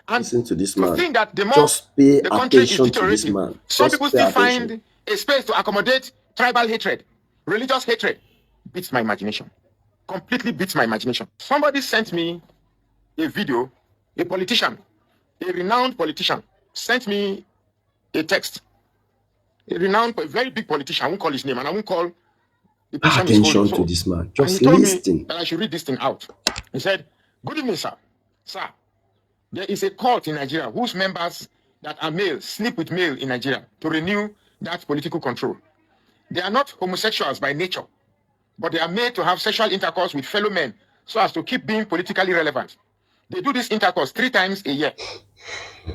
And Listen to this to man. think that the more Just pay the country is attention to this deteriorating, man. some Just people pay still attention. find a space to accommodate tribal hatred, religious hatred. Beats my imagination. Completely beats my imagination. Somebody sent me a video, a politician, a renowned politician, sent me a text. A renowned, a very big politician, I won't call his name, and I won't call the Pay position he's holding. attention to So, this man. and Just he told me listen. that I should read this thing out. He said, "Good evening, sir. Sir, there is a cult in Nigeria whose members that are male sleep with male in Nigeria to renew that political control. They are not homosexuals by nature, but they are made to have sexual intercourse with fellow men so as to keep being politically relevant. They do this intercourse 3 times a year.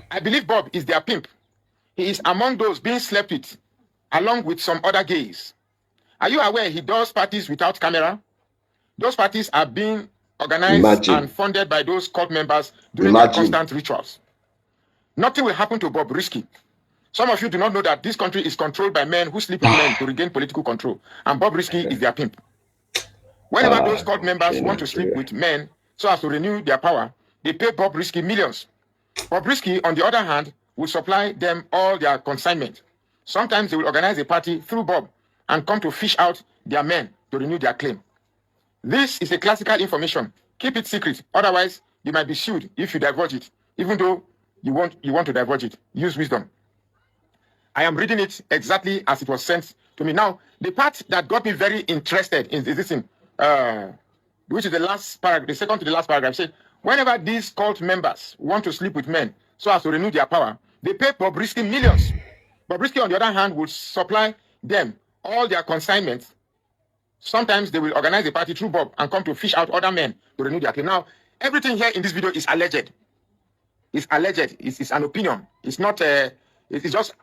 I believe Bob is their pimp. He is among those being slept with, along with some other gays. Are you aware he does parties without camera? Those parties are being organized and funded by those cult members during their constant rituals. Nothing will happen to Bob Risky. Some of you do not know that this country is controlled by men who sleep with men to regain political control, and Bob Risky is their pimp. Whenever those cult members want to sleep with men so as to renew their power, they pay Bob Risky millions. Bob Risky, on the other hand, will supply them all their consignment. Sometimes they will organize a party through Bob and come to fish out their men to renew their claim. This is a classical information. Keep it secret. Otherwise, you might be sued if you divulge it. Even though you want to divulge it. Use wisdom. I am reading it exactly as it was sent to me. Now, the part that got me very interested in this thing, which is the last paragraph, the second to the last paragraph, said, whenever these cult members want to sleep with men so as to renew their power, they pay Bobrisky millions. Bobrisky, on the other hand, will supply them all their consignments. Sometimes they will organize a party through Bob and come to fish out other men to renew their claim. Now, everything here in this video is alleged. It's alleged. It's an opinion. It's not it's just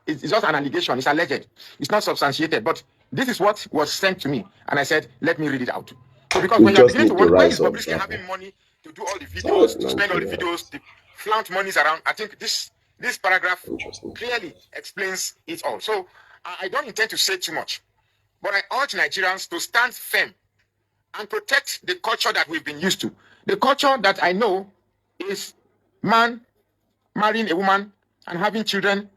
an allegation. It's alleged. It's not substantiated. But this is what was sent to me, and I said, let me read it out. So because when you're beginning to wonder, why is Bobrisky having money to do all the videos, to spend all the videos, to flaunt monies around? I think this paragraph clearly explains it all. So I don't intend to say too much, but I urge Nigerians to stand firm and protect the culture that we've been used to. The culture that I know is man marrying a woman and having children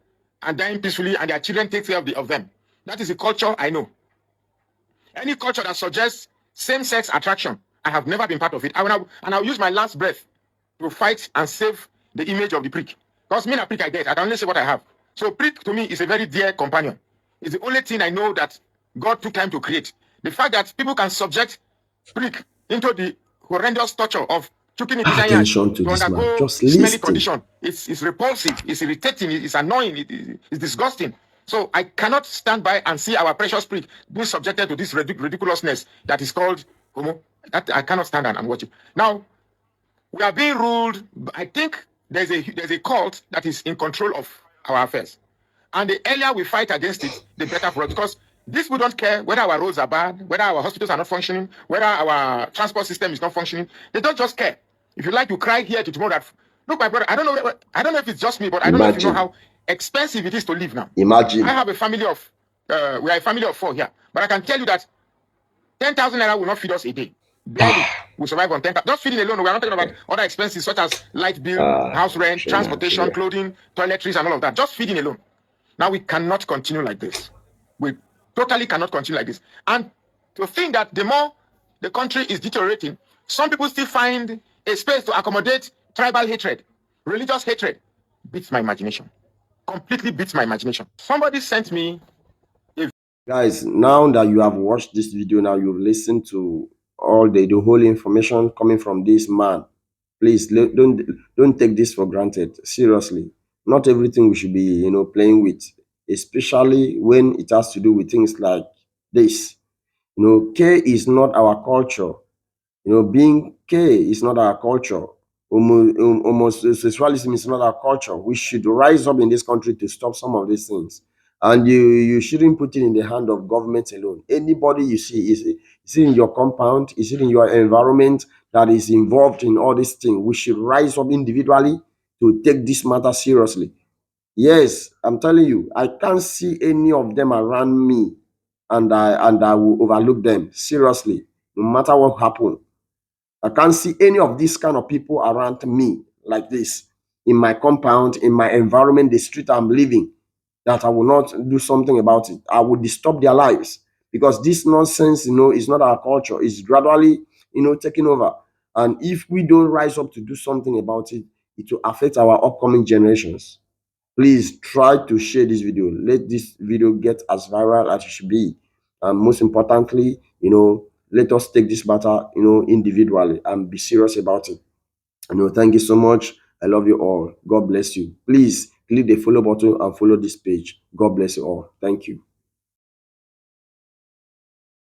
and dying peacefully, and their children take care of them. That is the culture I know. Any culture that suggests same-sex attraction, I have never been part of it. I'll use my last breath to fight and save the image of the prick. Because me and a prick I get, I can only say what I have. So prick to me is a very dear companion. It's the only thing I know that God took time to create. The fact that people can subject prick into the horrendous torture of choking Attention to this man. Just listen. Condition. It's repulsive. It's irritating. It's annoying. It's disgusting. So I cannot stand by and see our precious prick being subjected to this ridiculousness that is called homo. That I cannot stand and watch it. Now we are being ruled. I think there's a cult that is in control of our affairs, and the earlier we fight against it, the better for us. Because these people don't care whether our roads are bad, whether our hospitals are not functioning, whether our transport system is not functioning. They don't just care. If you like to cry here to tomorrow, that look, my brother, I don't know if it's just me, but I don't know if you know how expensive it is to live now. Imagine. I have a family of we are a family of 4 here, but I can tell you that 10,000 naira will not feed us a day. Barely we survive on 10,000. Just feeding alone. We are not talking about other expenses such as light bill, house rent, transportation, clothing, toiletries, and all of that. Just feeding alone. Now we cannot continue like this. We totally cannot continue like this. And to think that the more the country is deteriorating, some people still find a space to accommodate tribal hatred, religious hatred, beats my imagination. Completely beats my imagination. Somebody sent me a... Guys, now that you have watched this video, now you've listened to all the whole information coming from this man. Please don't take this for granted. Seriously, not everything we should be playing with, especially when it has to do with things like this. K is not our culture. Being K is not our culture. Homosexualism is not our culture. We should rise up in this country to stop some of these things. And you shouldn't put it in the hand of government alone. Anybody you see, is it in your compound, is it in your environment that is involved in all these things, we should rise up individually to take this matter seriously. Yes, I'm telling you, I can't see any of them around me, and I will overlook them seriously, no matter what happens. I can't see any of these kind of people around me like this. in my compound, in my environment, the street I'm living, that I will not do something about it. I will disturb their lives, because this nonsense, is not our culture. It's gradually, taking over. And if we don't rise up to do something about it, it will affect our upcoming generations. Please try to share this video. Let this video get as viral as it should be. And most importantly, let us take this matter, individually, and be serious about it. Thank you so much. I love you all. God bless you. Please click the follow button and follow this page. God bless you all. Thank you.